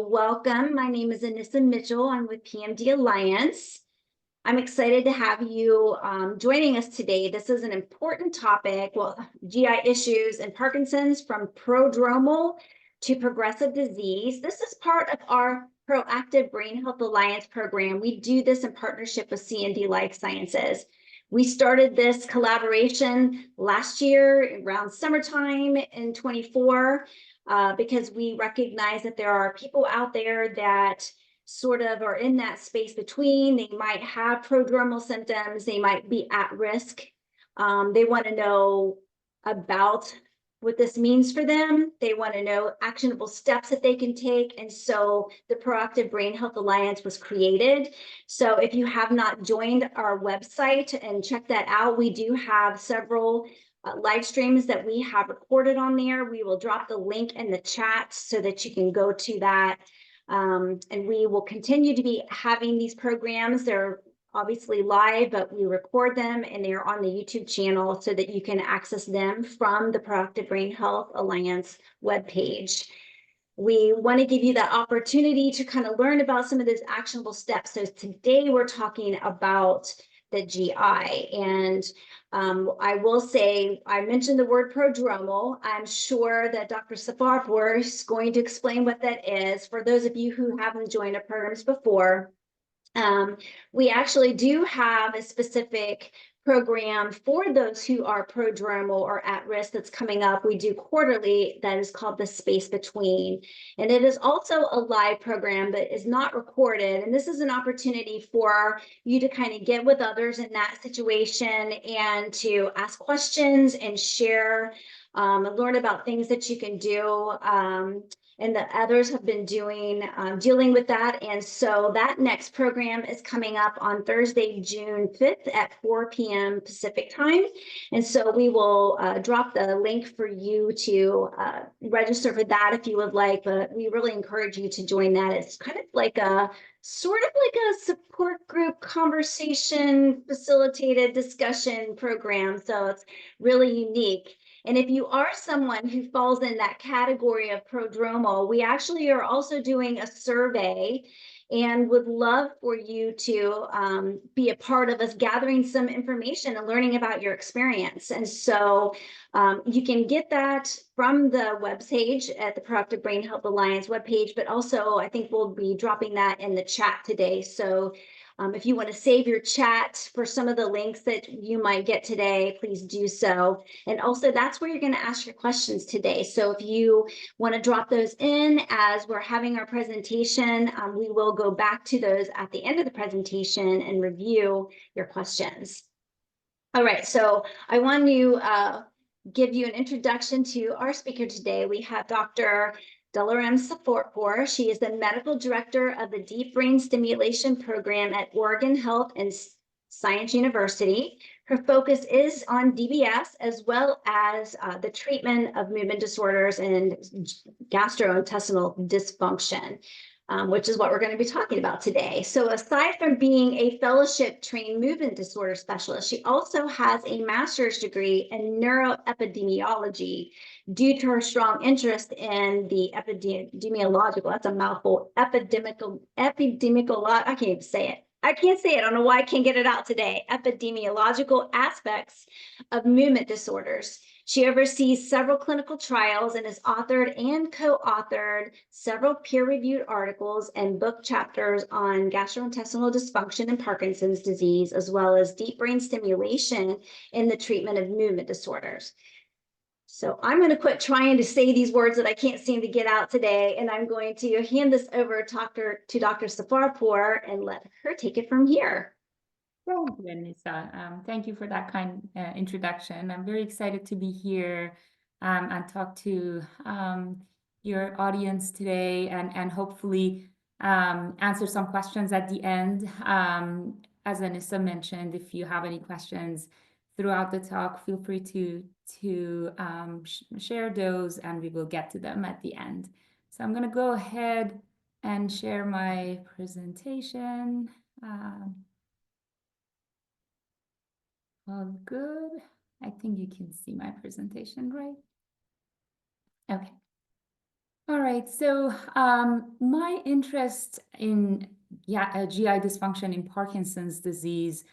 Welcome. My name is Anissa Mitchell. I'm with PMD Alliance. I'm excited to have you joining us today. This is an important topic. Well, GI issues and Parkinson's from prodromal to progressive disease. This is part of our Proactive Brain Health Alliance program. We do this in partnership with C&D Life Sciences. We started this collaboration last year around summertime in 24 because we recognize that there are people out there that sort of are in that space between. They might have prodromal symptoms. They might be at risk. They want to know about what this means for them. They want to know actionable steps that they can take. And so the Proactive Brain Health Alliance was created. So if you have not joined our website and checked that out, we do have several live streams that we have recorded on there. We will drop the link in the chat so that you can go to that. And we will continue to be having these programs. They're obviously live, but we record them and they're on the YouTube channel so that you can access them from the Proactive Brain Health Alliance webpage. We want to give you that opportunity to kind of learn about some of those actionable steps. So today we're talking about the GI. And I will say, I mentioned the word prodromal. I'm sure that Dr. Safarpour is going to explain what that is. For those of you who haven't joined our programs before, we actually do have a specific program for those who are prodromal or at risk that's coming up. We do quarterly, that is called the Space Between. And it is also a live program that is not recorded. And this is an opportunity for you to kind of get with others in that situation and to ask questions and share and learn about things that you can do. And that others have been doing, dealing with that. And so that next program is coming up on Thursday, June 5th at 4 p.m. Pacific time. And so we will drop the link for you to register for that if you would like, but we really encourage you to join that. It's kind of like a sort of like a support group conversation facilitated discussion program. So it's really unique. And if you are someone who falls in that category of prodromal, we actually are also doing a survey and would love for you to be a part of us gathering some information and learning about your experience. And so you can get that from the webpage at the Proactive Brain Health Alliance webpage, but also I think we'll be dropping that in the chat today. So if you want to save your chat for some of the links that you might get today, please do so. And also that's where you're going to ask your questions today. So if you want to drop those in as we're having our presentation, we will go back to those at the end of the presentation and review your questions. All right, so I want to give you an introduction to our speaker today. We have Dr. Delaram Safarpour. She is the medical director of the Deep Brain Stimulation program at Oregon Health and Science University. Her focus is on DBS as well as the treatment of movement disorders and gastrointestinal dysfunction. Which is what we're going to be talking about today. So aside from being a fellowship trained movement disorder specialist, she also has a master's degree in neuroepidemiology due to her strong interest in the epidemiological, that's a mouthful, I can't even say it. I can't say it. I don't know why I can't get it out today. Epidemiological aspects of movement disorders. She oversees several clinical trials and has authored and co-authored several peer-reviewed articles and book chapters on gastrointestinal dysfunction and Parkinson's disease, as well as deep brain stimulation in the treatment of movement disorders. So I'm going to quit trying to say these words that I can't seem to get out today, and I'm going to hand this over to Dr. Safarpour and let her take it from here. Thank you, Anissa. Thank you for that kind introduction. I'm very excited to be here and talk to your audience today and hopefully answer some questions at the end. As Anissa mentioned, if you have any questions throughout the talk, feel free to share those and we will get to them at the end. So I'm going to go ahead and share my presentation. All good. I think you can see my presentation, right? Okay. All right, so my interest in GI dysfunction in Parkinson's disease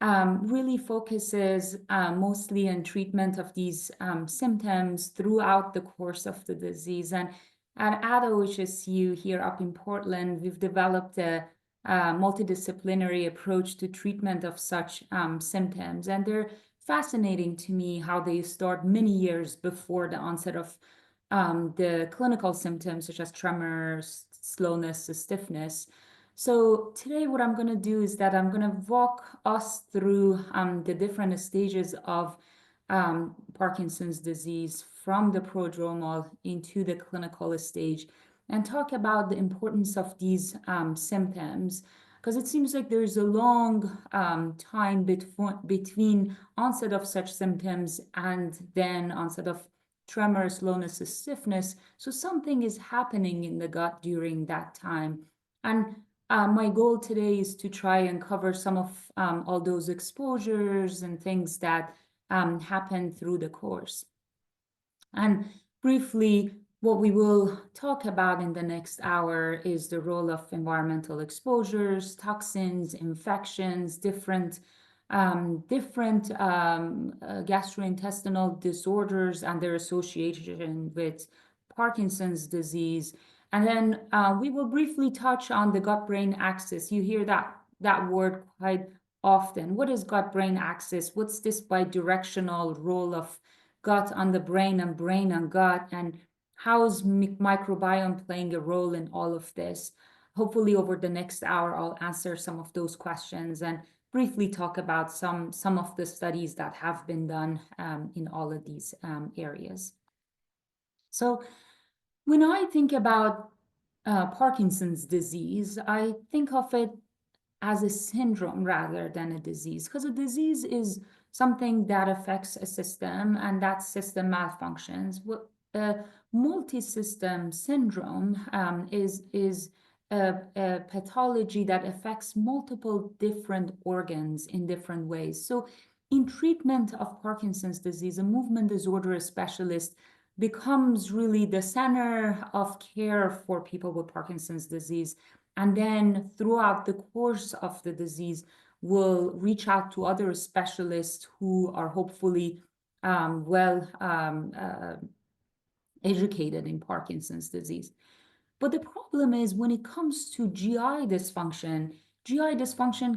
really focuses mostly on treatment of these symptoms throughout the course of the disease. And at OHSU here up in Portland, we've developed a multidisciplinary approach to treatment of such symptoms. And they're fascinating to me how they start many years before the onset of the clinical symptoms such as tremors, slowness, stiffness. So today what I'm going to do is that I'm going to walk us through the different stages of Parkinson's disease from the prodromal into the clinical stage and talk about the importance of these symptoms, because it seems like there's a long time between onset of such symptoms and then onset of tremor, slowness, stiffness. So something is happening in the gut during that time. And my goal today is to try and cover some of all those exposures and things that happen through the course. And briefly, what we will talk about in the next hour is the role of environmental exposures, toxins, infections, different gastrointestinal disorders and their association with Parkinson's disease. And then we will briefly touch on the gut-brain axis. You hear that word quite often. What is gut-brain axis? What's this bidirectional role of gut on the brain and brain on gut? And how is microbiome playing a role in all of this? Hopefully over the next hour, I'll answer some of those questions and briefly talk about some of the studies that have been done in all of these areas. So when I think about Parkinson's disease, I think of it as a syndrome rather than a disease, because a disease is something that affects a system and that system malfunctions. What a multi-system syndrome is a pathology that affects multiple different organs in different ways. So in treatment of Parkinson's disease, a movement disorder specialist becomes really the center of care for people with Parkinson's disease. And then throughout the course of the disease, will reach out to other specialists who are hopefully educated in Parkinson's disease. But the problem is when it comes to GI dysfunction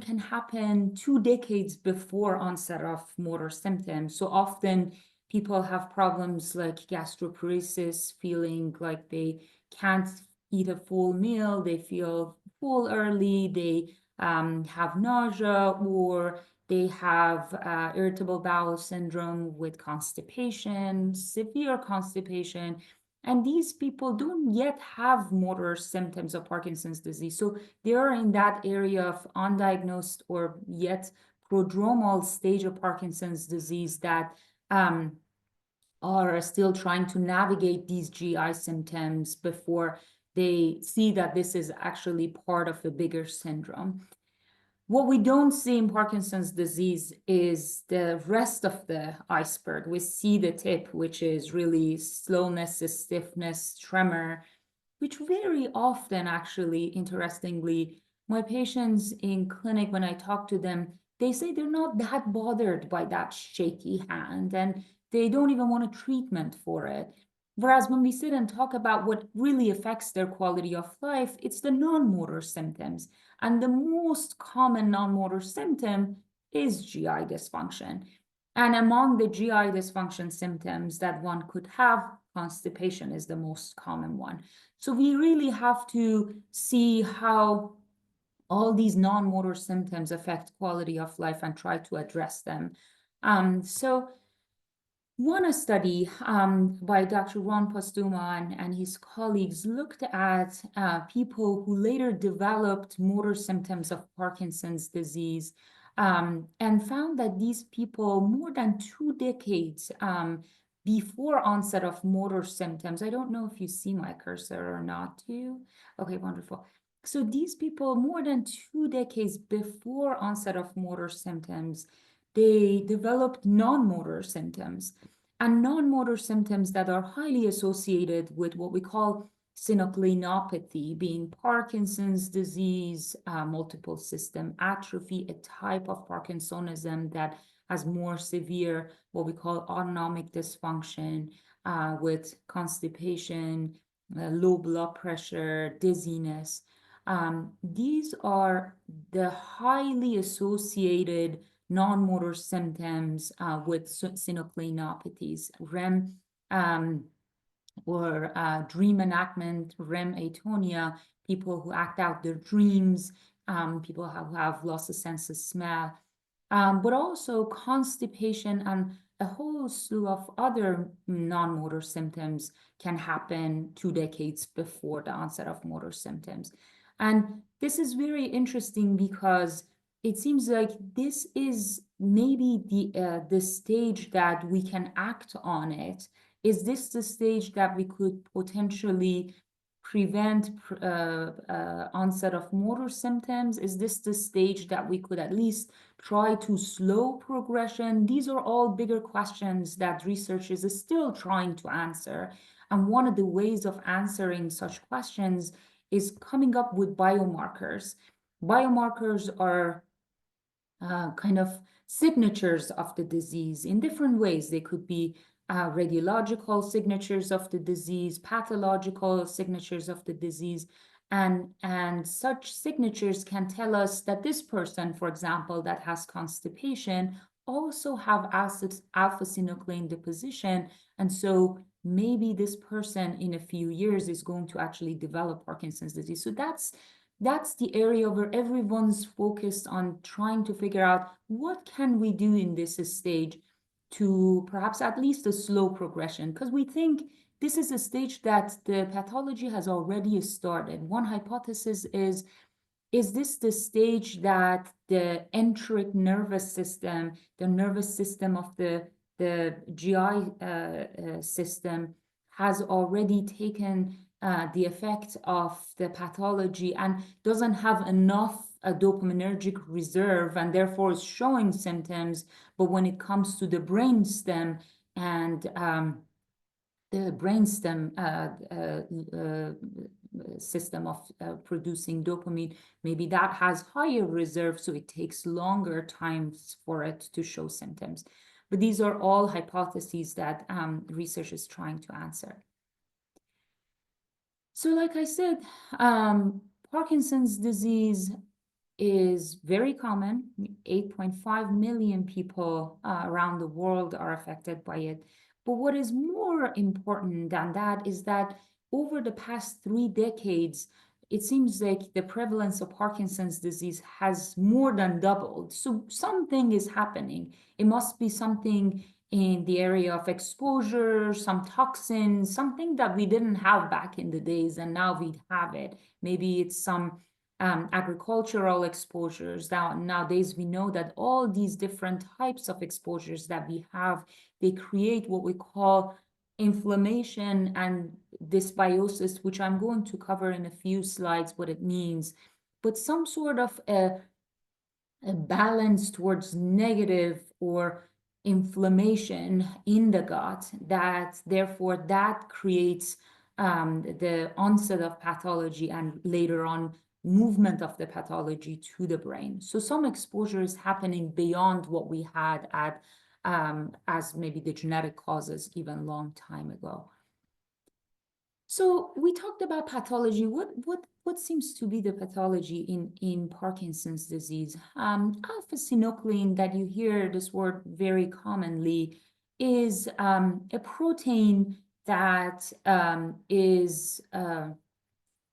can happen 2 decades before onset of motor symptoms. So often people have problems like gastroparesis, feeling like they can't eat a full meal, they feel full early, they have nausea, or they have irritable bowel syndrome with constipation, severe constipation. And these people don't yet have motor symptoms of Parkinson's disease. So they are in that area of undiagnosed or yet prodromal stage of Parkinson's disease that are still trying to navigate these GI symptoms before they see that this is actually part of a bigger syndrome. What we don't see in Parkinson's disease is the rest of the iceberg. We see the tip, which is really slowness, stiffness, tremor, which very often, actually, interestingly, my patients in clinic, when I talk to them, they say they're not that bothered by that shaky hand and they don't even want a treatment for it. Whereas when we sit and talk about what really affects their quality of life, it's the non-motor symptoms. And the most common non-motor symptom is GI dysfunction. And among the GI dysfunction symptoms that one could have, constipation is the most common one. So we really have to see how all these non-motor symptoms affect quality of life and try to address them. So one study by Dr. Ron Postuma and his colleagues looked at people who later developed motor symptoms of Parkinson's disease and found that these people, more than 2 decades before onset of motor symptoms, I don't know if you see my cursor or not, do you? Okay, wonderful. So these people, more than 2 decades before onset of motor symptoms, they developed non-motor symptoms, and non-motor symptoms that are highly associated with what we call synucleinopathy being Parkinson's disease, multiple system atrophy, a type of Parkinsonism that has more severe, what we call autonomic dysfunction, with constipation, low blood pressure, dizziness. These are the highly associated non-motor symptoms with synucleinopathies, REM, or dream enactment, REM atonia, people who act out their dreams, people who have lost a sense of smell, but also constipation and a whole slew of other non-motor symptoms can happen 2 decades before the onset of motor symptoms. And this is very interesting because it seems like this is maybe the stage that we can act on it. Is this the stage that we could potentially prevent onset of motor symptoms? Is this the stage that we could at least try to slow progression? These are all bigger questions that researchers are still trying to answer. And one of the ways of answering such questions is coming up with biomarkers. Biomarkers are kind of signatures of the disease in different ways. They could be radiological signatures of the disease, pathological signatures of the disease, and such signatures can tell us that this person, for example, that has constipation also have alpha-synuclein deposition, and so maybe this person in a few years is going to actually develop Parkinson's disease. So that's the area where everyone's focused on trying to figure out what can we do in this stage to perhaps at least a slow progression, because we think this is a stage that the pathology has already started. One hypothesis is this the stage that the enteric nervous system, the nervous system of the GI system, has already taken the effect of the pathology and doesn't have enough dopaminergic reserve and therefore is showing symptoms, but when it comes to the brainstem and the brainstem system of producing dopamine, maybe that has higher reserve, so it takes longer times for it to show symptoms. But these are all hypotheses that research is trying to answer. So like I said, Parkinson's disease is very common. 8.5 million people around the world are affected by it. But what is more important than that is that over the past 3 decades, it seems like the prevalence of Parkinson's disease has more than doubled. So something is happening. It must be something in the area of exposure, some toxins, something that we didn't have back in the days, and now we have it. Maybe it's some agricultural exposures. Nowadays, we know that all these different types of exposures that we have, they create what we call inflammation and dysbiosis, which I'm going to cover in a few slides what it means, but some sort of a balance towards negative or inflammation in the gut, that therefore that creates the onset of pathology and later on movement of the pathology to the brain. So some exposure is happening beyond what we had at as maybe the genetic causes even long time ago. So we talked about pathology. What seems to be the pathology in Parkinson's disease? Alpha-synuclein, that you hear this word very commonly, is a protein that is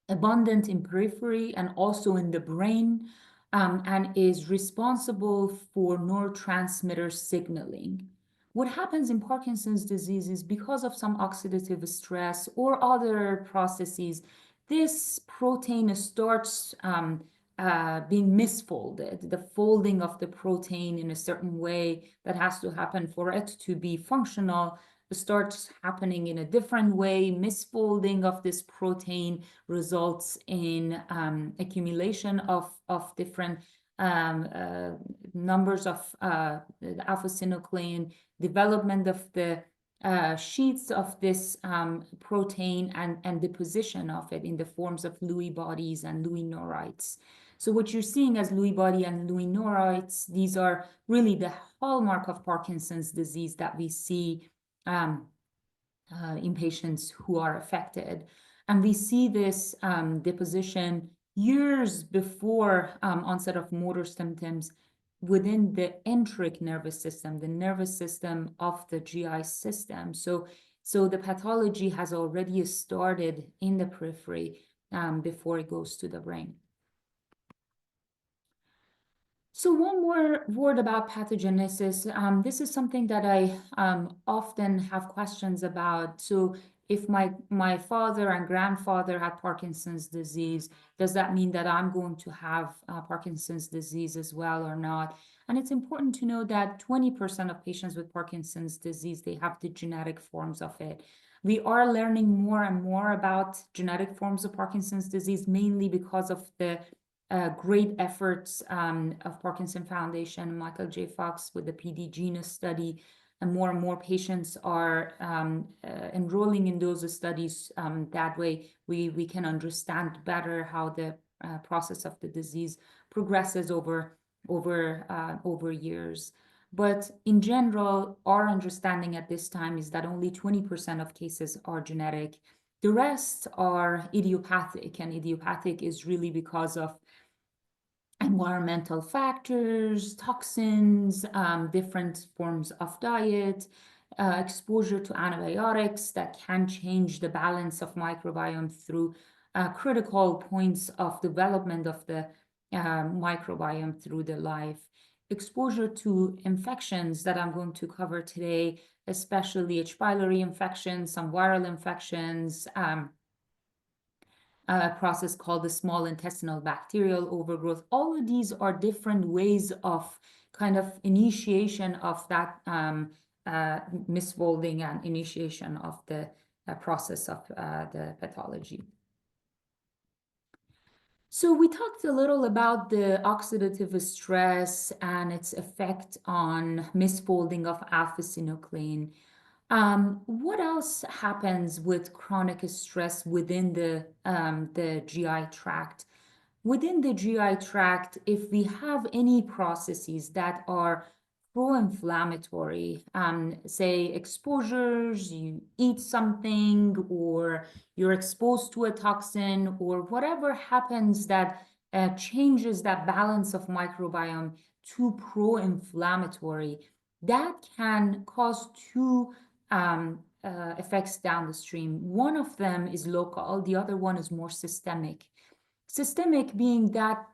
abundant in periphery and also in the brain, and is responsible for neurotransmitter signaling. What happens in Parkinson's disease is because of some oxidative stress or other processes, this protein starts being misfolded. The folding of the protein in a certain way that has to happen for it to be functional starts happening in a different way. Misfolding of this protein results in accumulation of different numbers of alpha-synuclein, development of the sheets of this protein and the position of it in the forms of Lewy bodies and Lewy neurites. So what you're seeing as Lewy body and Lewy neurites, these are really the hallmark of Parkinson's disease that we see in patients who are affected. And we see this deposition years before onset of motor symptoms within the enteric nervous system, the nervous system of the GI system. So the pathology has already started in the periphery before it goes to the brain. So one more word about pathogenesis. This is something that I often have questions about. So if my father and grandfather had Parkinson's disease, does that mean that I'm going to have Parkinson's disease as well or not? And it's important to know that 20% of patients with Parkinson's disease, they have the genetic forms of it. We are learning more and more about genetic forms of Parkinson's disease, mainly because of the great efforts of Parkinson Foundation, Michael J. Fox with the PD Genus study, and more patients are enrolling in those studies. That way, we can understand better how the process of the disease progresses over years. But in general, our understanding at this time is that only 20% of cases are genetic. The rest are idiopathic, and idiopathic is really because of environmental factors, toxins, different forms of diet, exposure to antibiotics that can change the balance of microbiome through critical points of development of the microbiome through the life, exposure to infections that I'm going to cover today, especially H. pylori infections, some viral infections, a process called the small intestinal bacterial overgrowth. All of these are different ways of kind of initiation of that misfolding and initiation of the process of the pathology. So we talked a little about the oxidative stress and its effect on misfolding of alpha-synuclein. What else happens with chronic stress within the GI tract? Within the GI tract, if we have any processes that are pro-inflammatory, say exposures, you eat something, or you're exposed to a toxin, or whatever happens that changes that balance of microbiome to pro-inflammatory, that can cause two effects down the stream. One of them is local, the other one is more systemic. Systemic being that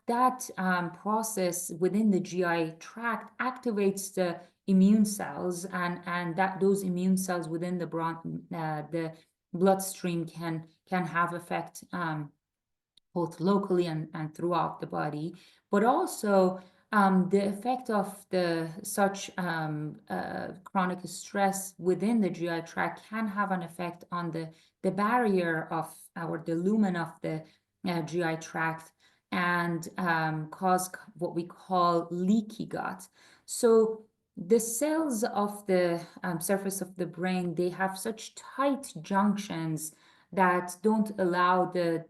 process within the GI tract activates the immune cells, and that those immune cells within the bloodstream can have effect both locally and throughout the body, but also the effect of such chronic stress within the GI tract can have an effect on the barrier of the lumen of the GI tract and cause what we call leaky gut. So the cells of the surface of the brain, they have such tight junctions that don't allow the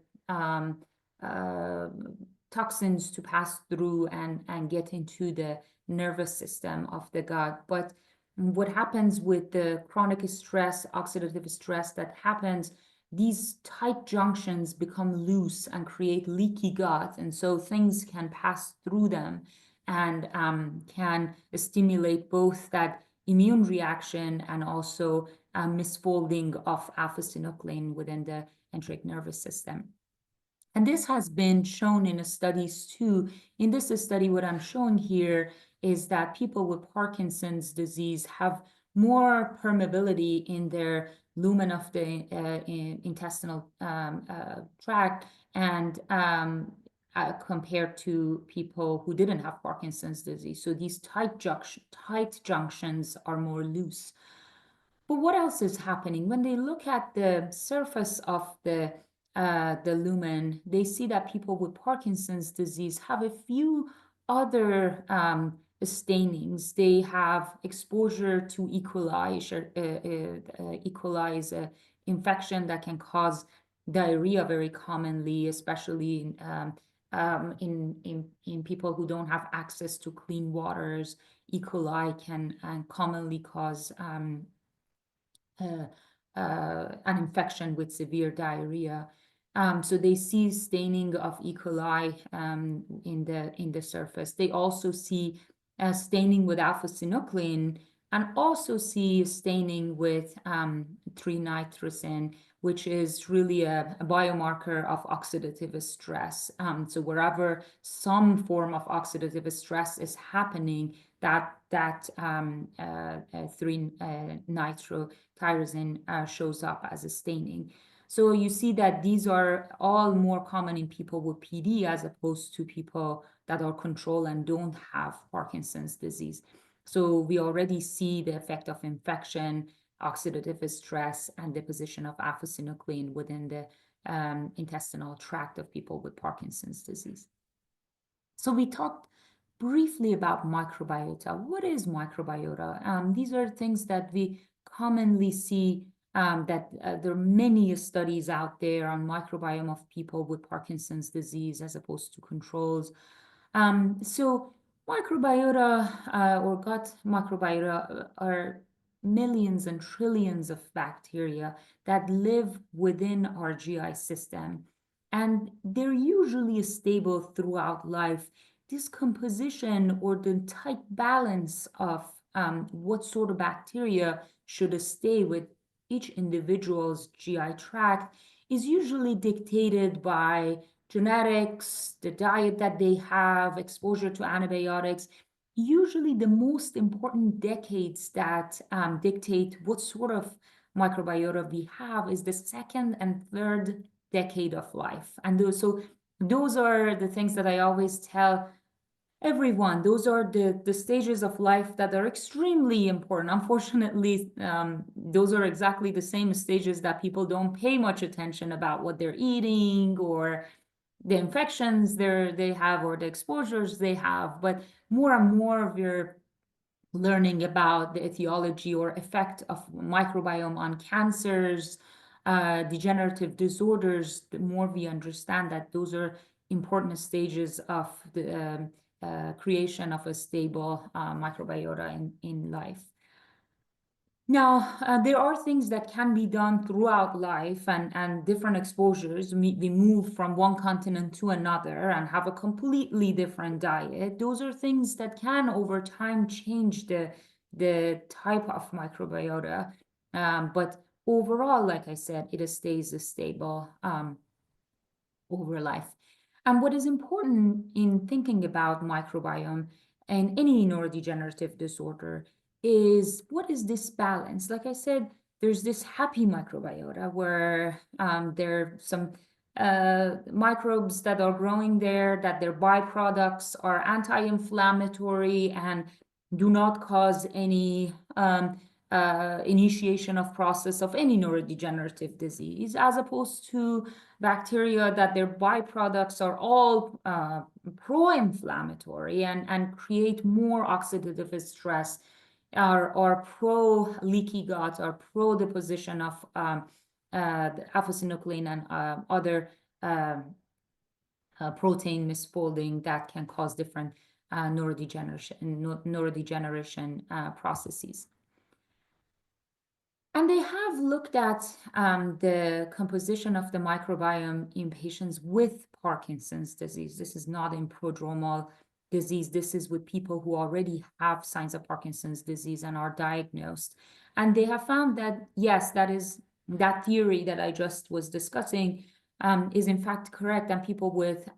toxins to pass through and get into the nervous system of the gut. But what happens with the chronic stress, oxidative stress that happens, these tight junctions become loose and create leaky gut, and so things can pass through them and can stimulate both that immune reaction and also misfolding of alpha-synuclein within the enteric nervous system. And this has been shown in studies too. In this study, what I'm showing here is that people with Parkinson's disease have more permeability in their lumen of the intestinal tract and compared to people who didn't have Parkinson's disease. So these tight junctions are more loose. But what else is happening? When they look at the surface of the lumen, they see that people with Parkinson's disease have a few other stainings. They have exposure to E. coli, E. coli is an infection that can cause diarrhea very commonly, especially in people who don't have access to clean waters. E. coli can commonly cause an infection with severe diarrhea. So they see staining of E. coli in the surface. They also see staining with alpha-synuclein, and also see staining with 3-nitrosin, which is really a biomarker of oxidative stress. So wherever some form of oxidative stress is happening, that 3-nitrotyrosine shows up as a staining. So you see that these are all more common in people with PD as opposed to people that are controlled and don't have Parkinson's disease. So we already see the effect of infection, oxidative stress, and deposition of alpha-synuclein within the intestinal tract of people with Parkinson's disease. So we talked briefly about microbiota. What is microbiota? These are things that we commonly see that there are many studies out there on microbiome of people with Parkinson's disease as opposed to controls. So microbiota or gut microbiota are millions and trillions of bacteria that live within our GI system. And they're usually stable throughout life. This composition or the tight balance of what sort of bacteria should stay with each individual's GI tract is usually dictated by genetics, the diet that they have, exposure to antibiotics. Usually the most important decades that dictate what sort of microbiota we have is the second and third decade of life. And those are the things that I always tell everyone. Those are the stages of life that are extremely important. Unfortunately, those are exactly the same stages that people don't pay much attention about what they're eating or the infections they have or the exposures they have. But more and more we're learning about the etiology or effect of microbiome on cancers, degenerative disorders. The more we understand that those are important stages of the creation of a stable microbiota in life. Now, there are things that can be done throughout life and different exposures. We move from one continent to another and have a completely different diet. Those are things that can, over time, change the type of microbiota. But overall, like I said, it stays stable over life. And what is important in thinking about microbiome and any neurodegenerative disorder is what is this balance? Like I said, there's this happy microbiota where there are some microbes that are growing there, that their byproducts are anti-inflammatory and do not cause any initiation of process of any neurodegenerative disease, as opposed to bacteria that their byproducts are all pro-inflammatory and create more oxidative stress, or pro-leaky gut, or pro-deposition of alpha-synuclein and other protein misfolding that can cause different neurodegeneration processes. And they have looked at the composition of the microbiome in patients with Parkinson's disease. This is not in prodromal disease. This is with people who already have signs of Parkinson's disease and are diagnosed. And they have found that, yes, that theory that I just was discussing is in fact correct. And people with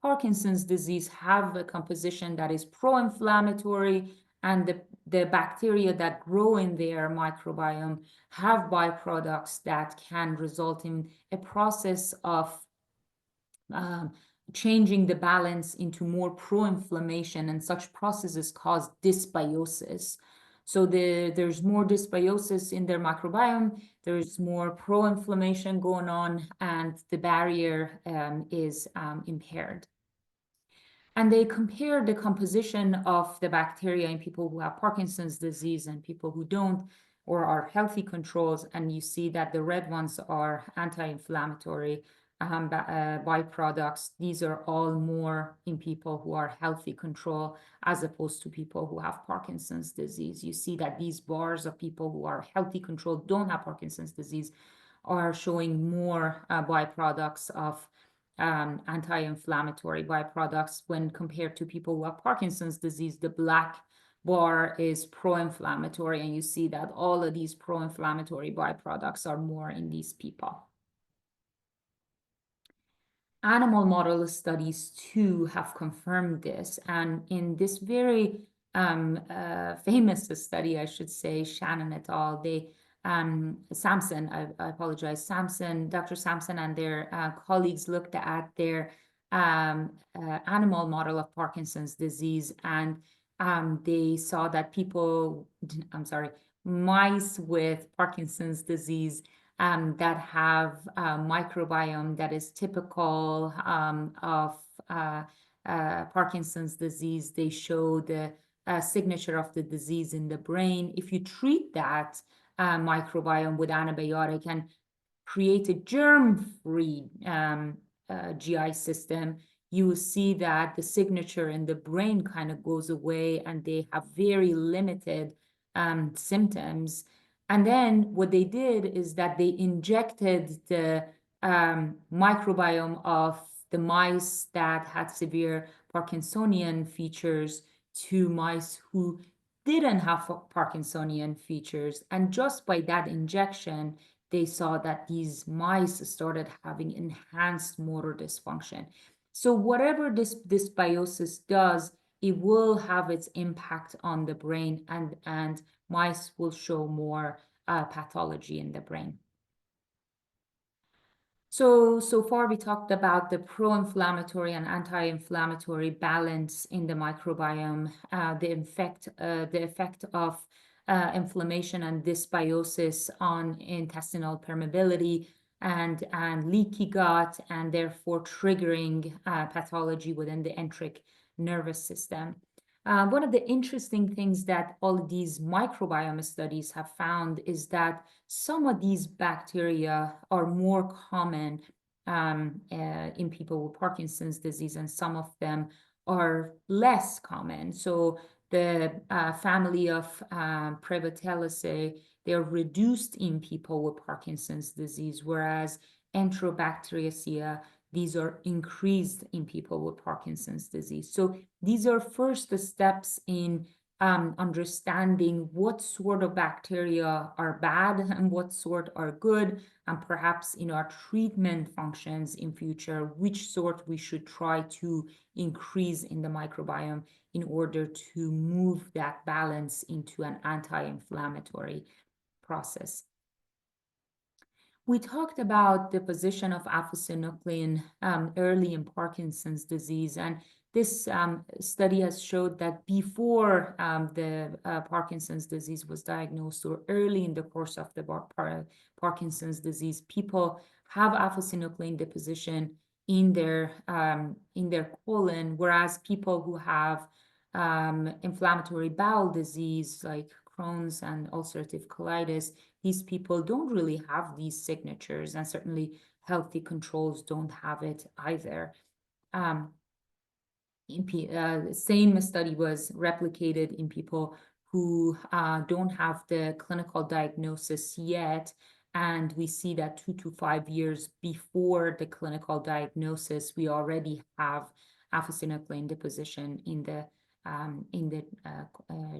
Parkinson's disease have a composition that is pro-inflammatory, and the bacteria that grow in their microbiome have byproducts that can result in a process of changing the balance into more pro-inflammation, and such processes cause dysbiosis. So there's more dysbiosis in their microbiome, there's more pro-inflammation going on, and the barrier is impaired. And they compared the composition of the bacteria in people who have Parkinson's disease and people who don't, or are healthy controls. And you see that the red ones are anti-inflammatory byproducts. These are all more in people who are healthy control as opposed to people who have Parkinson's disease. You see that these bars of people who are healthy control, don't have Parkinson's disease, are showing more byproducts of anti-inflammatory byproducts when compared to people who have Parkinson's disease. The black bar is pro-inflammatory, and you see that all of these pro-inflammatory byproducts are more in these people. Animal model studies too have confirmed this, and in this very famous study, I should say, Shannon et al., Sampson, I apologize, Dr. Sampson and their colleagues looked at their animal model of Parkinson's disease, and they saw that mice with Parkinson's disease that have a microbiome that is typical of Parkinson's disease. They show the signature of the disease in the brain. If you treat that microbiome with antibiotic and create a germ-free GI system, you will see that the signature in the brain kind of goes away and they have very limited symptoms. And then what they did is that they injected the microbiome of the mice that had severe Parkinsonian features to mice who didn't have Parkinsonian features. And just by that injection, they saw that these mice started having enhanced motor dysfunction. So whatever this dysbiosis does, it will have its impact on the brain, and mice will show more pathology in the brain. So far we talked about the pro-inflammatory and anti-inflammatory balance in the microbiome, the effect of inflammation and dysbiosis on intestinal permeability and leaky gut, and therefore triggering pathology within the enteric nervous system. One of the interesting things that all of these microbiome studies have found is that some of these bacteria are more common in people with Parkinson's disease, and some of them are less common. So the family of Prevotelaceae, they're reduced in people with Parkinson's disease, whereas Enterobacteriaceae, these are increased in people with Parkinson's disease. So these are first steps in understanding what sort of bacteria are bad and what sort are good, and perhaps in our treatment functions in future, which sort we should try to increase in the microbiome in order to move that balance into an anti-inflammatory process. We talked about the position of alpha-synuclein early in Parkinson's disease, and this study has showed that before the Parkinson's disease was diagnosed, or early in the course of the Parkinson's disease, people have alpha-synuclein deposition in their colon, whereas people who have inflammatory bowel disease like Crohn's and ulcerative colitis, these people don't really have these signatures, and certainly healthy controls don't have it either. Same study was replicated in people who don't have the clinical diagnosis yet, and we see that 2 to 5 years before the clinical diagnosis, we already have alpha-synuclein deposition in the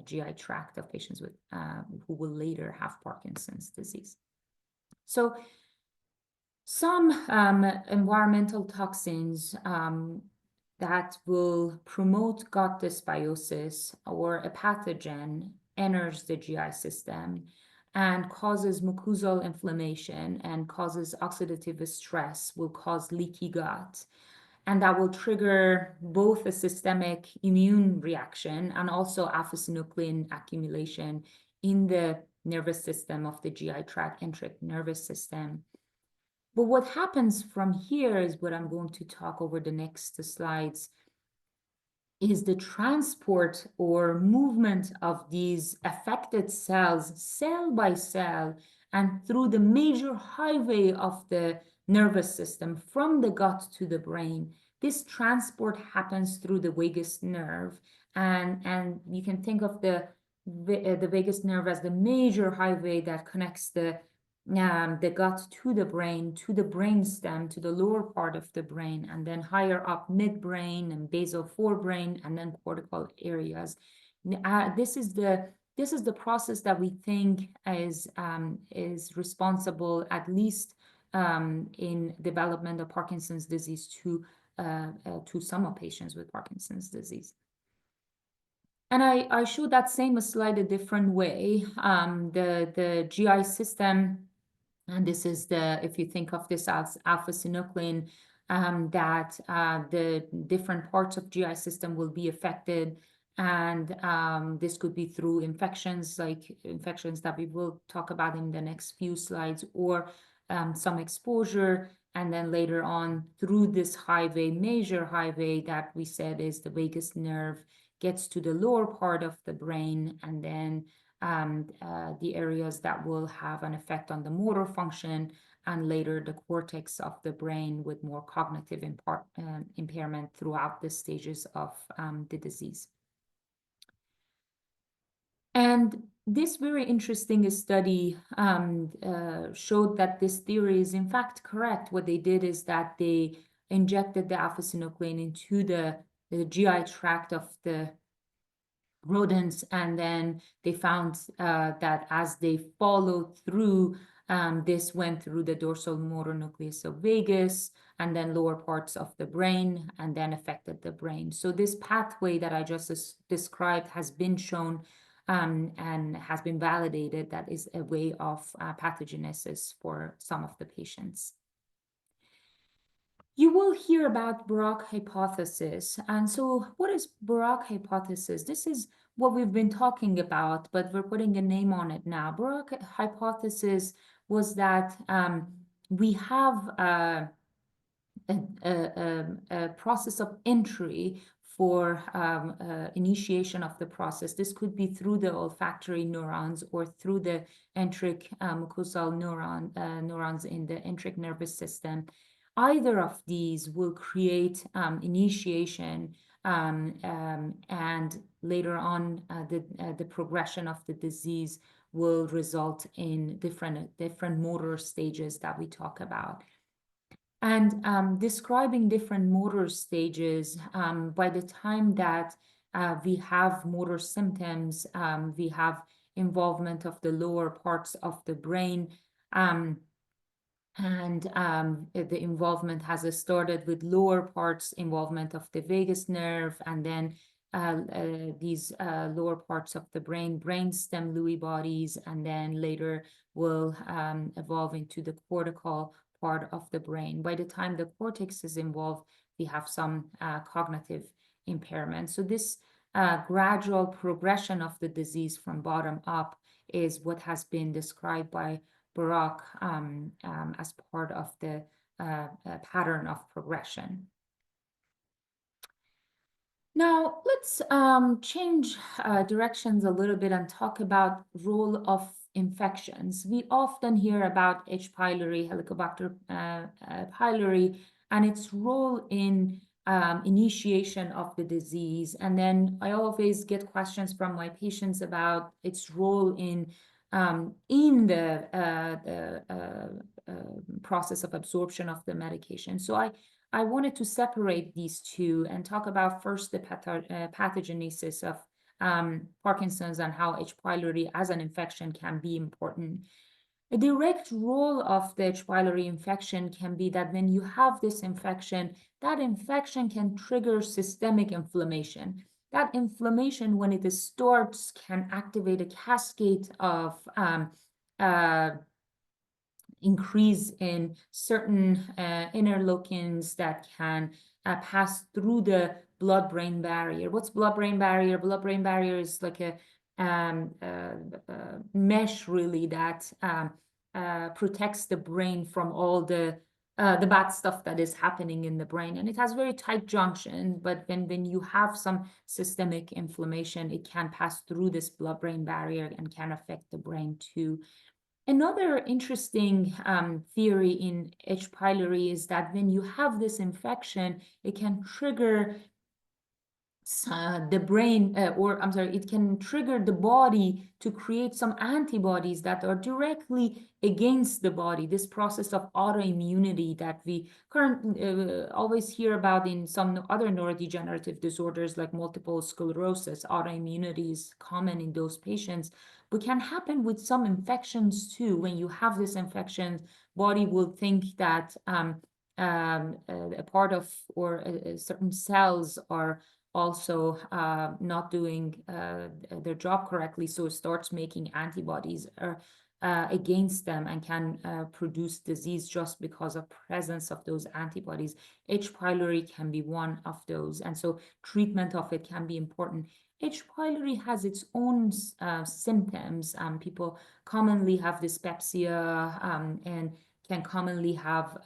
GI tract of patients with who will later have Parkinson's disease. So some environmental toxins that will promote gut dysbiosis, or a pathogen enters the GI system and causes mucosal inflammation and causes oxidative stress, will cause leaky gut. And that will trigger both a systemic immune reaction and also alpha-synuclein accumulation in the nervous system of the GI tract, enteric nervous system. But what happens from here is what I'm going to talk over the next slides. is the transport or movement of these affected cells, cell by cell, and through the major highway of the nervous system from the gut to the brain. This transport happens through the vagus nerve, and you can think of the vagus nerve as the major highway that connects the gut to the brain stem, to the lower part of the brain, and then higher up midbrain and basal forebrain, and then cortical areas. This is the process that we think is responsible, at least in development of Parkinson's disease to some of patients with Parkinson's disease. And I showed that same slide a different way. The GI system, and this is if you think of this as alpha-synuclein, that the different parts of GI system will be affected. And this could be through infections, like infections that we will talk about in the next few slides, or some exposure. And then later on, through this highway, major highway that we said is the vagus nerve, gets to the lower part of the brain, and then the areas that will have an effect on the motor function, and later the cortex of the brain with more cognitive impairment throughout the stages of the disease. And this very interesting study showed that this theory is in fact correct. What they did is that they injected the alpha-synuclein into the GI tract of the rodents, and then they found that as they followed through, this went through the dorsal motor nucleus of vagus and then lower parts of the brain, and then affected the brain. So this pathway that I just described has been shown and has been validated that is a way of pathogenesis for some of the patients. You will hear about Brock hypothesis. And so what is Brock hypothesis? This is what we've been talking about, but we're putting a name on it now. Brock hypothesis was that we have a process of entry for initiation of the process. This could be through the olfactory neurons or through the enteric mucosal neurons in the enteric nervous system. Either of these will create initiation, and later on the progression of the disease will result in different motor stages that we talk about. And describing different motor stages, by the time that we have motor symptoms, we have involvement of the lower parts of the brain, and the involvement has started with lower parts involvement of the vagus nerve, and then these lower parts of the brainstem Lewy bodies, and then later will evolve into the cortical part of the brain. By the time the cortex is involved, we have some cognitive impairment. So this gradual progression of the disease from bottom up is what has been described by Brock as part of the pattern of progression. Now let's change directions a little bit and talk about role of infections. We often hear about H. pylori, Helicobacter pylori, and its role in initiation of the disease. And then I always get questions from my patients about its role in the process of absorption of the medication. So I wanted to separate these two and talk about first the pathogenesis of Parkinson's and how H. pylori as an infection can be important. A direct role of the H. pylori infection can be that when you have this infection, that infection can trigger systemic inflammation. That inflammation, when it starts, can activate a cascade of increase in certain interleukins that can pass through the blood-brain barrier. What's blood-brain barrier? Blood-brain barrier is like a mesh, really, that protects the brain from all the the bad stuff that is happening in the brain. And it has very tight junction, but when you have some systemic inflammation, it can pass through this blood-brain barrier and can affect the brain too. Another interesting theory in H. pylori is that when you have this infection, it can trigger the brain, or I'm sorry, it can trigger the body to create some antibodies that are directly against the body. This process of autoimmunity that we currently always hear about in some other neurodegenerative disorders like multiple sclerosis. Autoimmunity is common in those patients, but can happen with some infections too. When you have this infection, body will think that a part of or certain cells are also not doing their job correctly, so it starts making antibodies against them and can produce disease just because of presence of those antibodies. H. pylori can be one of those, and so treatment of it can be important. H. pylori has its own symptoms. People commonly have dyspepsia and can commonly have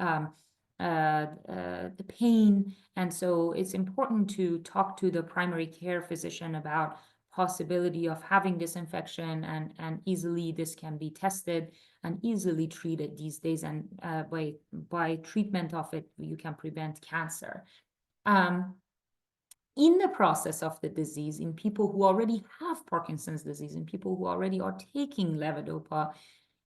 the pain. And so it's important to talk to the primary care physician about possibility of having this infection, and easily this can be tested and easily treated these days. And by treatment of it, you can prevent cancer. In the process of the disease, in people who already have Parkinson's disease, in people who already are taking levodopa,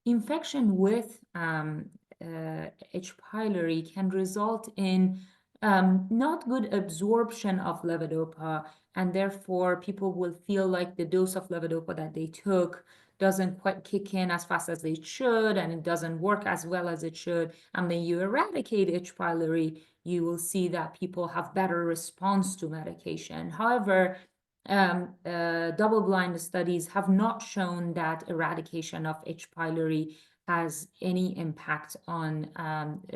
infection with H. pylori can result in not good absorption of levodopa, and therefore people will feel like the dose of levodopa that they took doesn't quite kick in as fast as it should, and it doesn't work as well as it should. And when you eradicate H. pylori, you will see that people have better response to medication. However, double-blind studies have not shown that eradication of H. pylori has any impact on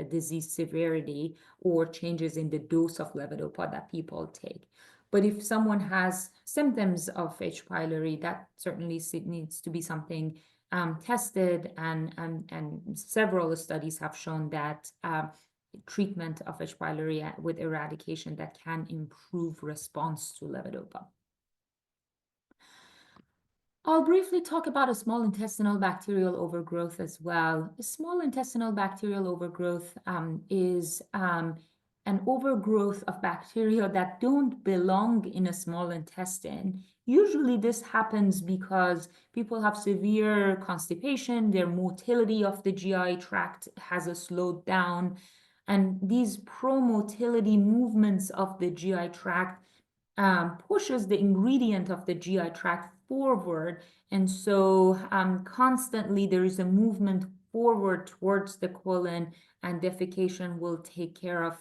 disease severity or changes in the dose of levodopa that people take. But if someone has symptoms of H. pylori, that certainly needs to be something tested, and several studies have shown that treatment of H. pylori with eradication that can improve response to levodopa. I'll briefly talk about a small intestinal bacterial overgrowth as well. A small intestinal bacterial overgrowth is an overgrowth of bacteria that don't belong in a small intestine. Usually this happens because people have severe constipation, their motility of the GI tract has slowed down, and these pro-motility movements of the GI tract pushes the ingredient of the GI tract forward. And so constantly there is a movement forward towards the colon, and defecation will take care of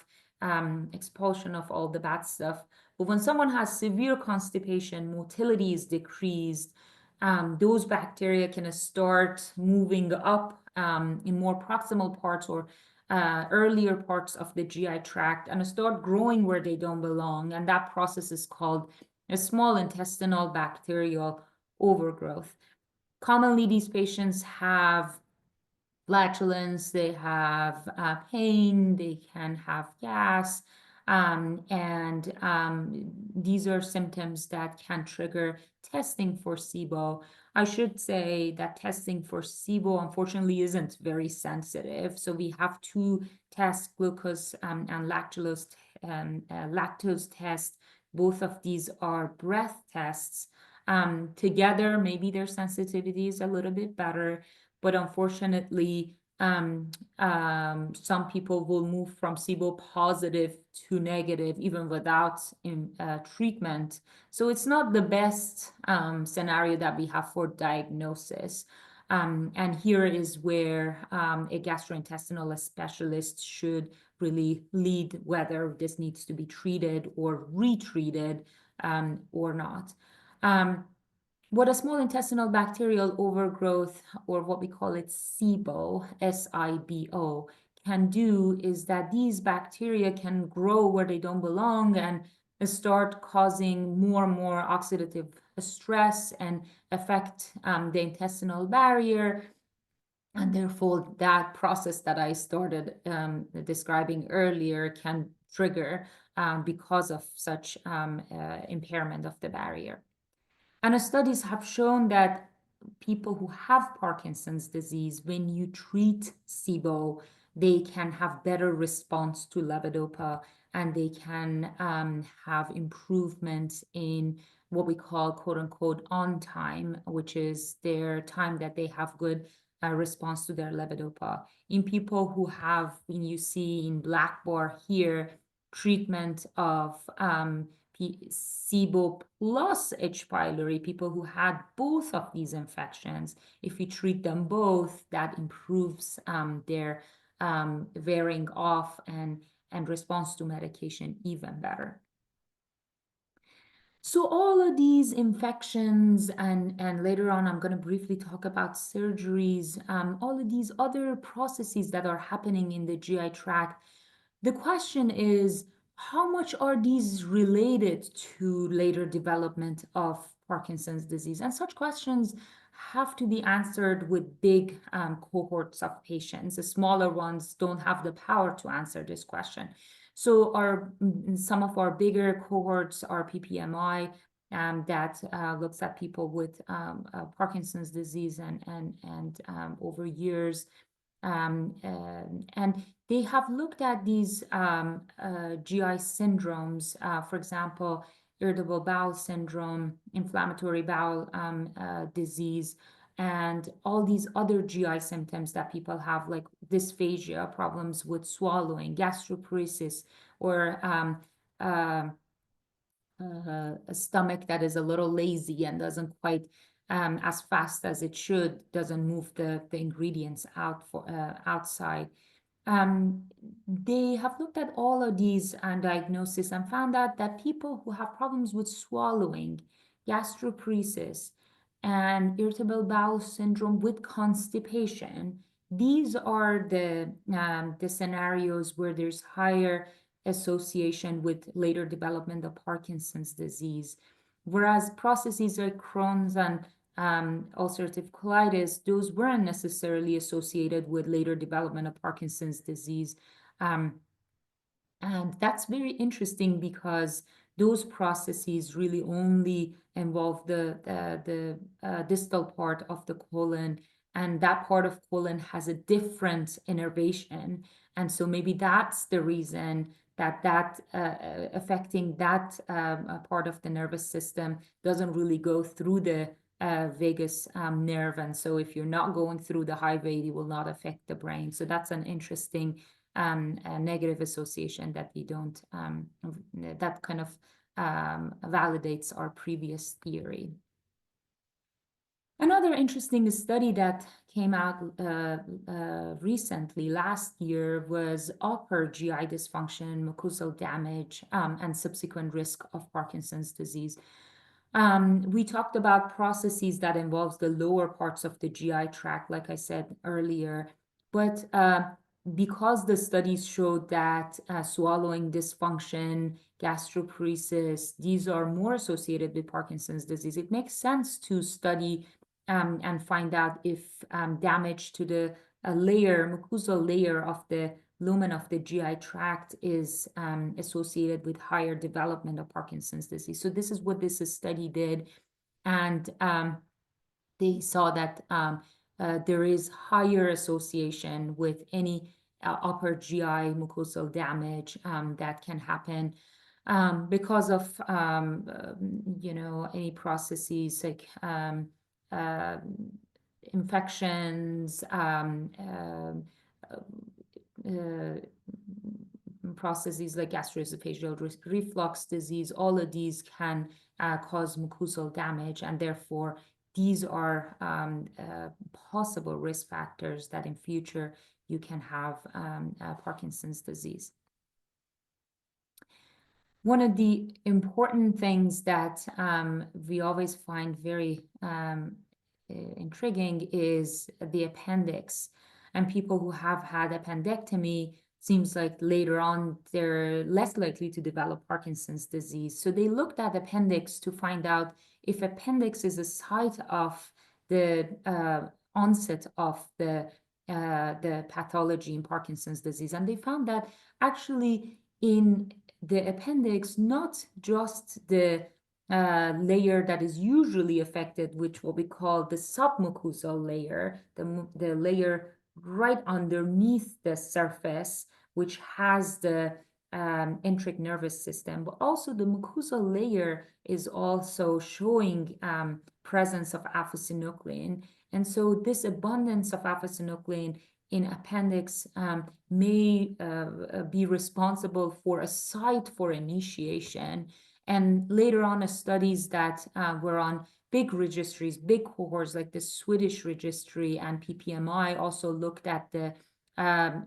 expulsion of all the bad stuff. But when someone has severe constipation, motility is decreased, those bacteria can start moving up in more proximal parts or earlier parts of the GI tract and start growing where they don't belong. And that process is called a small intestinal bacterial overgrowth. Commonly, these patients have flatulence, they have pain, they can have gas, and these are symptoms that can trigger testing for SIBO. I should say that testing for SIBO unfortunately isn't very sensitive. So we have two tests, glucose and lactose test. Both of these are breath tests. Together, maybe their sensitivity is a little bit better, but unfortunately, some people will move from SIBO positive to negative even without treatment. So it's not the best scenario that we have for diagnosis. And here is where a gastrointestinal specialist should really lead whether this needs to be treated or retreated or not. What a small intestinal bacterial overgrowth, or what we call it SIBO, S-I-B-O, can do is that these bacteria can grow where they don't belong and start causing more and more oxidative stress and affect the intestinal barrier. And therefore, that process that I started describing earlier can trigger because of such impairment of the barrier. And studies have shown that people who have Parkinson's disease, when you treat SIBO, they can have better response to levodopa, and they can have improvement in what we call quote unquote on time, which is their time that they have good response to their levodopa. In people who have, when you see in black bar here, treatment of SIBO plus H. pylori, people who had both of these infections, if we treat them both, that improves their wearing off and response to medication even better. So all of these infections, and later on, I'm going to briefly talk about surgeries, all of these other processes that are happening in the GI tract. The question is, how much are these related to later development of Parkinson's disease? And such questions have to be answered with big cohorts of patients. The smaller ones don't have the power to answer this question. So some of our bigger cohorts are PPMI that looks at people with Parkinson's disease and over years. And they have looked at these GI syndromes, for example, irritable bowel syndrome, inflammatory bowel disease, and all these other GI symptoms that people have, like dysphagia, problems with swallowing, gastroparesis, or a stomach that is a little lazy and doesn't quite as fast as it should, doesn't move the ingredients out for outside. They have looked at all of these diagnoses and found out that people who have problems with swallowing, gastroparesis, and irritable bowel syndrome with constipation, these are the scenarios where there's higher association with later development of Parkinson's disease. Whereas processes like Crohn's and ulcerative colitis, those weren't necessarily associated with later development of Parkinson's disease. And that's very interesting because those processes really only involve the distal part of the colon, and that part of colon has a different innervation. And so maybe that's the reason that affecting that part of the nervous system doesn't really go through the vagus nerve. And so if you're not going through the high vague, it will not affect the brain. So that's an interesting a negative association that we don't, that kind of validates our previous theory. Another interesting study that came out recently, last year, was upper GI dysfunction, mucosal damage, and subsequent risk of Parkinson's disease. We talked about processes that involves the lower parts of the GI tract, like I said earlier, but because the studies showed that swallowing dysfunction, gastroparesis, these are more associated with Parkinson's disease, it makes sense to study and find out if damage to the mucosal layer of the lumen of the GI tract is associated with higher development of Parkinson's disease. So this is what this study did. And they saw that there is higher association with any upper GI mucosal damage that can happen because of, any processes like infections, processes like gastroesophageal reflux disease. All of these can cause mucosal damage, and therefore these are possible risk factors that in future you can have Parkinson's disease. One of the important things that we always find very intriguing is the appendix. And people who have had appendectomy, seems like later on they're less likely to develop Parkinson's disease. So they looked at appendix to find out if appendix is a site of the onset of the the pathology in Parkinson's disease. And they found that actually in the appendix, not just the layer that is usually affected, which what we call the submucosal layer, the layer right underneath the surface, which has the enteric nervous system, but also the mucosal layer is also showing presence of alpha-synuclein. And so this abundance of alpha-synuclein in appendix may be responsible for a site for initiation. And later on, studies that were on big registries, big cohorts like the Swedish registry and PPMI also looked at the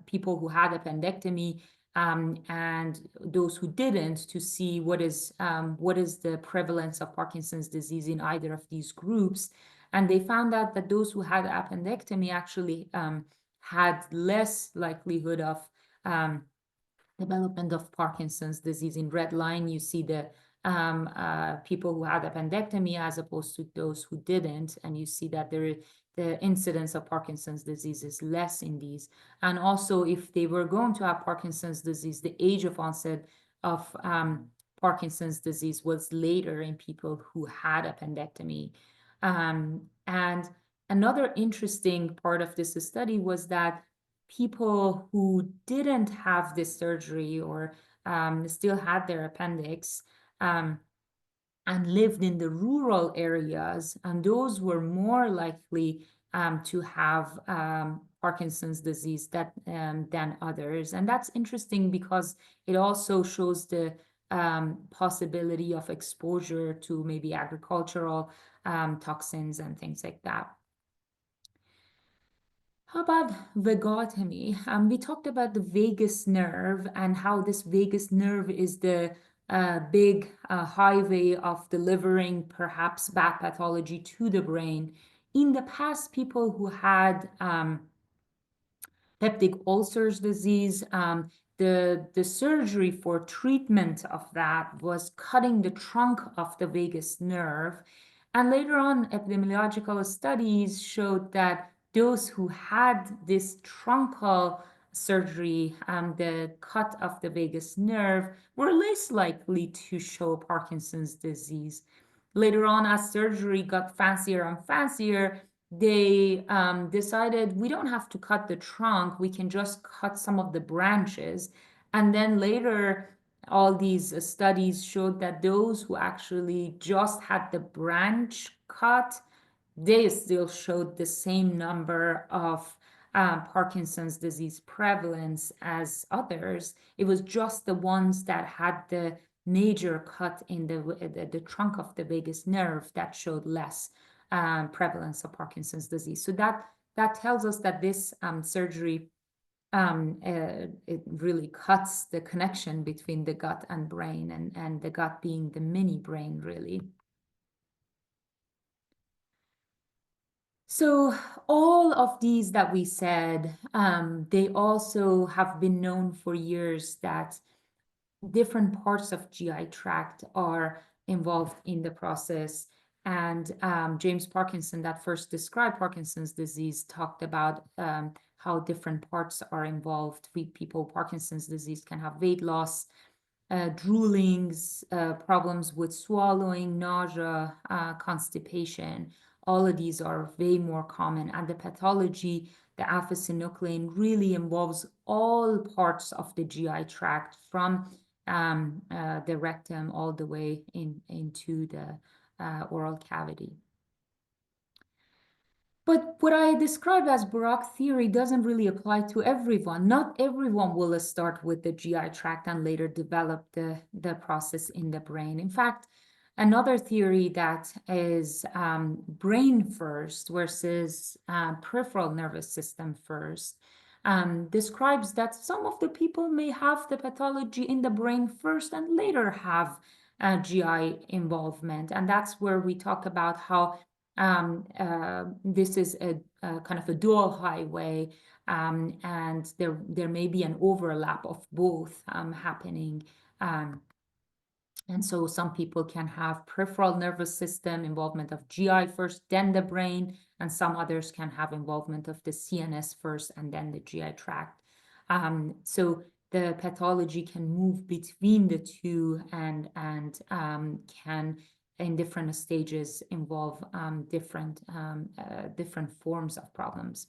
people who had appendectomy and those who didn't, to see what is the prevalence of Parkinson's disease in either of these groups. And they found out that those who had appendectomy actually had less likelihood of development of Parkinson's disease. In red line, you see the people who had appendectomy as opposed to those who didn't, and you see that the incidence of Parkinson's disease is less in these. And also, if they were going to have Parkinson's disease, the age of onset of Parkinson's disease was later in people who had appendectomy. And another interesting part of this study was that people who didn't have this surgery or still had their appendix and lived in the rural areas, and those were more likely to have Parkinson's disease than others. And that's interesting because it also shows the possibility of exposure to maybe agricultural toxins and things like that. How about vagotomy? We talked about the vagus nerve and how this vagus nerve is the big highway of delivering perhaps bad pathology to the brain. In the past, people who had peptic ulcers disease, the surgery for treatment of that was cutting the trunk of the vagus nerve. And later on, epidemiological studies showed that those who had this truncal surgery, the cut of the vagus nerve, were less likely to show Parkinson's disease. Later on, as surgery got fancier and fancier, they decided we don't have to cut the trunk, we can just cut some of the branches. And then later, all these studies showed that those who actually just had the branch cut, they still showed the same number of Parkinson's disease prevalence as others. It was just the ones that had the major cut in the trunk of the vagus nerve that showed less prevalence of Parkinson's disease. So that tells us that this surgery it really cuts the connection between the gut and brain, and the gut being the mini brain, really. So all of these that we said, they also have been known for years that different parts of GI tract are involved in the process. And James Parkinson, that first described Parkinson's disease, talked about how different parts are involved. People with Parkinson's disease can have weight loss, droolings, problems with swallowing, nausea, constipation. All of these are way more common. And the pathology, the alpha-synuclein, really involves all parts of the GI tract, from the rectum all the way into the oral cavity. But what I describe as Barak theory doesn't really apply to everyone. Not everyone will start with the GI tract and later develop the process in the brain. In fact, another theory that is brain first versus peripheral nervous system first describes that some of the people may have the pathology in the brain first and later have GI involvement. And that's where we talk about how this is a kind of a dual highway, and there may be an overlap of both happening And so some people can have peripheral nervous system involvement of GI first, then the brain, and some others can have involvement of the CNS first and then the GI tract. So the pathology can move between the two and can in different stages involve different forms of problems.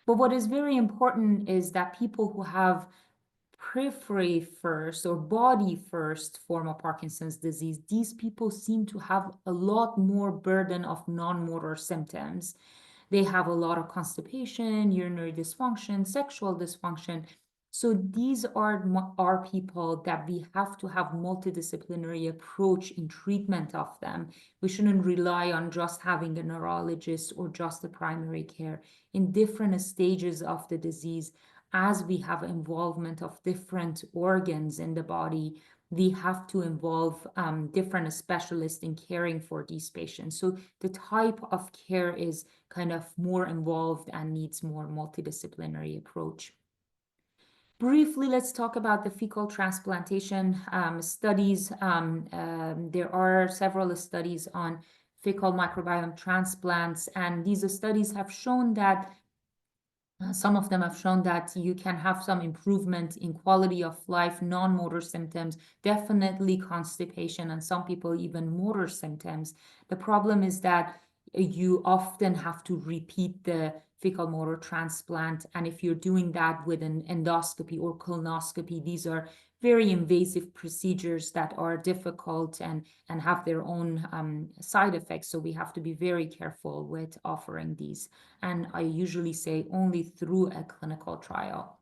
But what is very important is that people who have periphery first or body first form of Parkinson's disease, these people seem to have a lot more burden of non-motor symptoms. They have a lot of constipation, urinary dysfunction, sexual dysfunction. So these are people that we have to have multidisciplinary approach in treatment of them. We shouldn't rely on just having a neurologist or just the primary care. In different stages of the disease, as we have involvement of different organs in the body, we have to involve different specialists in caring for these patients. So the type of care is kind of more involved and needs more multidisciplinary approach. Briefly, let's talk about the fecal transplantation studies. There are several studies on fecal microbiome transplants, and these studies have shown that some of them have shown that you can have some improvement in quality of life, non-motor symptoms, definitely constipation, and some people even motor symptoms. The problem is that you often have to repeat the fecal motor transplant. And if you're doing that with an endoscopy or colonoscopy, these are very invasive procedures that are difficult and have their own side effects. So we have to be very careful with offering these. And I usually say only through a clinical trial.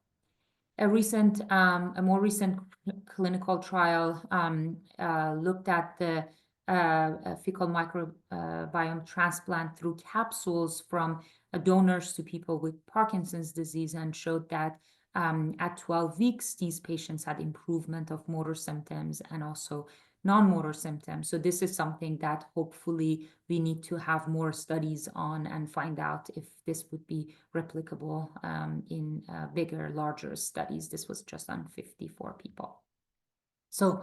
A more recent clinical trial looked at the fecal microbiome transplant through capsules from donors to people with Parkinson's disease and showed that at 12 weeks, these patients had improvement of motor symptoms and also non-motor symptoms. So this is something that hopefully we need to have more studies on and find out if this would be replicable in bigger, larger studies. This was just on 54 people. So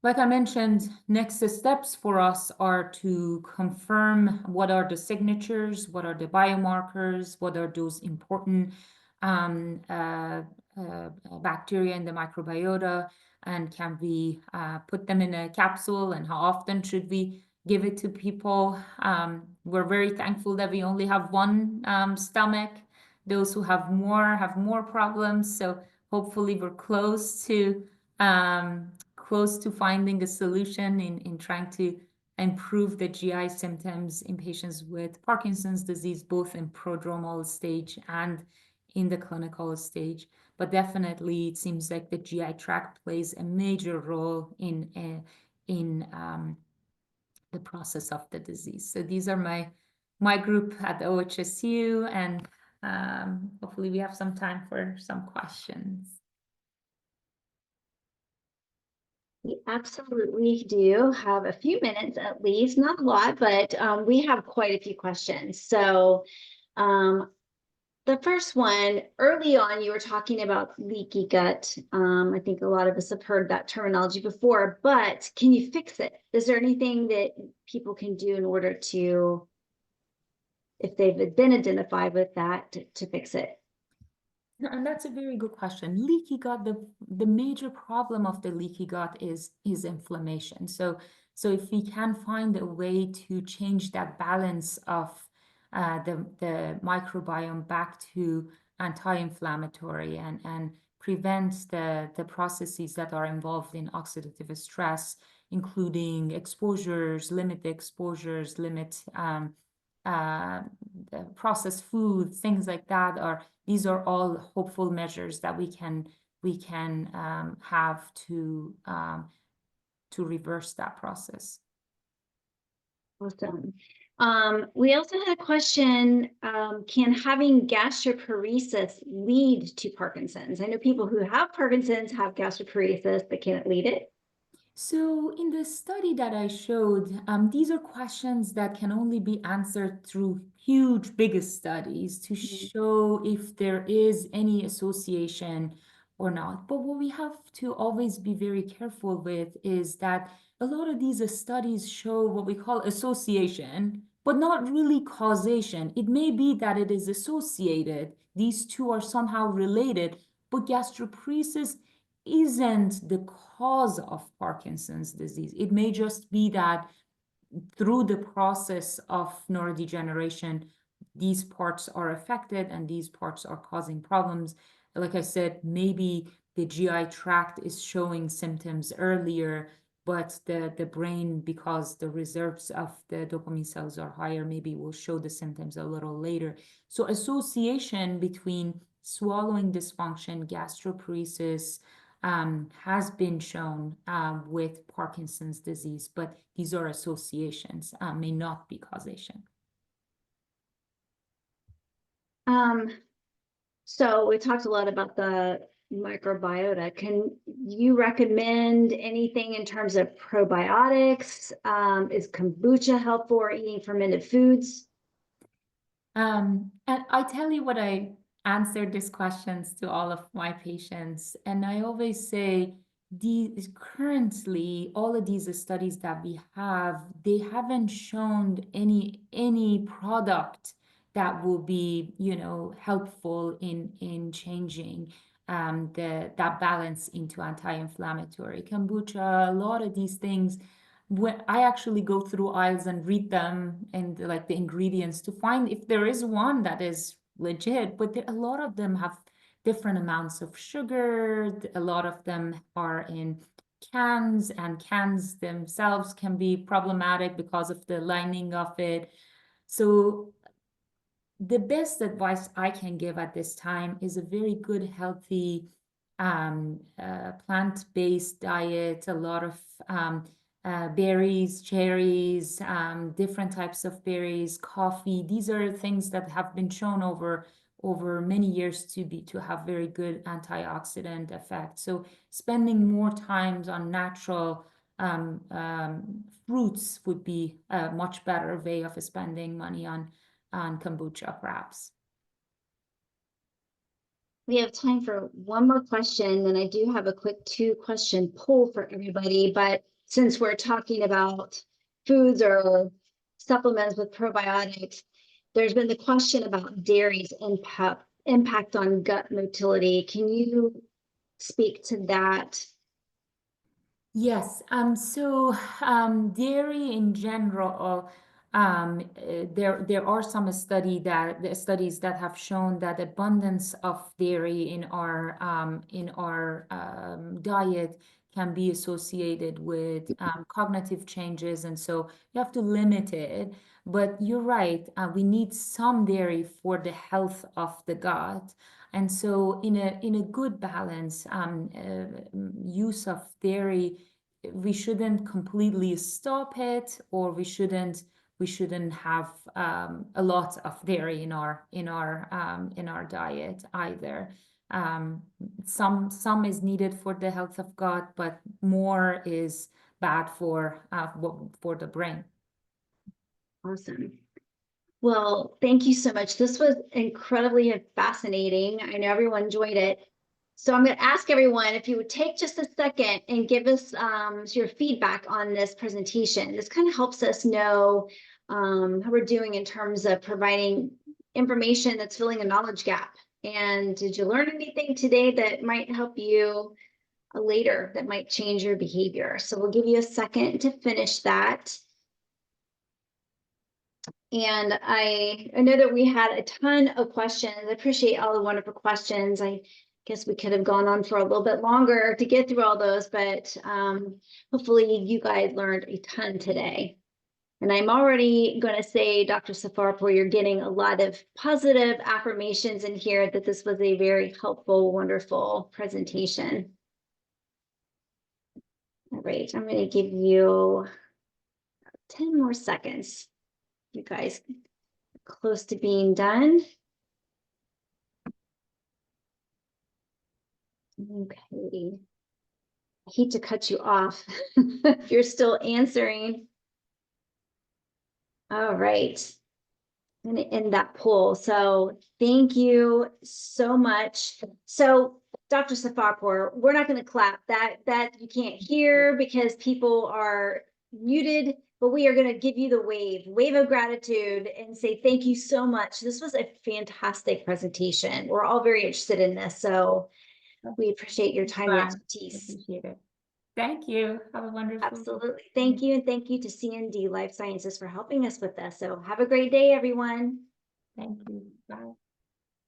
like I mentioned, next steps for us are to confirm what are the signatures, what are the biomarkers, what are those important bacteria in the microbiota, and can we put them in a capsule, and how often should we give it to people? We're very thankful that we only have one stomach. Those who have more problems. So hopefully we're close to finding a solution in trying to improve the GI symptoms in patients with Parkinson's disease, both in prodromal stage and in the clinical stage. But definitely, it seems like the GI tract plays a major role in the process of the disease. So these are my group at the OHSU, and hopefully we have some time for some questions. We absolutely do have a few minutes at least, not a lot, but we have quite a few questions. So the first one, early on, you were talking about leaky gut. I think a lot of us have heard that terminology before, but can you fix it? Is there anything that people can do in order to, if they've been identified with that, to fix it? And that's a very good question. Leaky gut, the major problem of the leaky gut is inflammation. So if we can find a way to change that balance of the microbiome back to anti-inflammatory and prevent the processes that are involved in oxidative stress, including exposures, limit the exposures, limit the processed food, things like that, these are all hopeful measures that we can have to reverse that process. Awesome. We also had a question, can having gastroparesis lead to Parkinson's? I know people who have Parkinson's have gastroparesis, but can it lead it? So in the study that I showed, these are questions that can only be answered through huge, big studies to show if there is any association or not. But what we have to always be very careful with is that a lot of these studies show what we call association, but not really causation. It may be that it is associated. These two are somehow related, but gastroparesis isn't the cause of Parkinson's disease. It may just be that through the process of neurodegeneration, these parts are affected and these parts are causing problems. Like I said, maybe the GI tract is showing symptoms earlier, but the brain, because the reserves of the dopamine cells are higher, maybe will show the symptoms a little later. So association between swallowing dysfunction, gastroparesis, has been shown with Parkinson's disease, but these are associations, may not be causation. So we talked a lot about the microbiota. Can you recommend anything in terms of probiotics? Is kombucha helpful or eating fermented foods? And I tell you what, I answer these questions to all of my patients, and I always say, currently all of these studies that we have, they haven't shown any product that will be, you know, helpful in changing that balance into anti-inflammatory. Kombucha, a lot of these things, when I actually go through aisles and read them and like the ingredients to find if there is one that is legit, but a lot of them have different amounts of sugar. A lot of them are in cans, and cans themselves can be problematic because of the lining of it. So the best advice I can give at this time is a very good, healthy, plant-based diet, a lot of berries, cherries, different types of berries, coffee. These are things that have been shown over many years to have very good antioxidant effect. So spending more times on natural fruits would be a much better way of spending money on kombucha, perhaps. We have time for one more question, and I do have a quick 2-question poll for everybody. But since we're talking about foods or supplements with probiotics, there's been the question about dairy's impact on gut motility. Can you speak to that? Yes, so dairy in general, there are some studies that have shown that abundance of dairy in our diet can be associated with cognitive changes, and so you have to limit it. But you're right, we need some dairy for the health of the gut. And so in a good balance, use of dairy, we shouldn't completely stop it, or we shouldn't have a lot of dairy in our diet either. Some is needed for the health of gut, but more is bad for the brain. Awesome. Well, thank you so much. This was incredibly fascinating. I know everyone enjoyed it. So I'm going to ask everyone if you would take just a second and give us your feedback on this presentation. This kind of helps us know how we're doing in terms of providing information that's filling a knowledge gap. And did you learn anything today that might help you later, that might change your behavior? So we'll give you a second to finish that. And I know that we had a ton of questions. I appreciate all the wonderful questions. I guess we could have gone on for a little bit longer to get through all those, but hopefully you guys learned a ton today. And I'm already going to say, Dr. Safarpour, you're getting a lot of positive affirmations in here that this was a very helpful, wonderful presentation. All right, I'm going to give you 10 more seconds. You guys are close to being done. Okay. I hate to cut you off if you're still answering. All right. I'm going to end that poll. So thank you so much. So Dr. Safarpour, we're not going to clap. That you can't hear because people are muted, but we are going to give you the wave of gratitude and say thank you so much. This was a fantastic presentation. We're all very interested in this, so we appreciate your time and Bye. expertise. Appreciate it. Thank you. Have a wonderful day. Absolutely. Thank you. And thank you to CND Life Sciences for helping us with this. So have a great day, everyone. Thank you. Bye.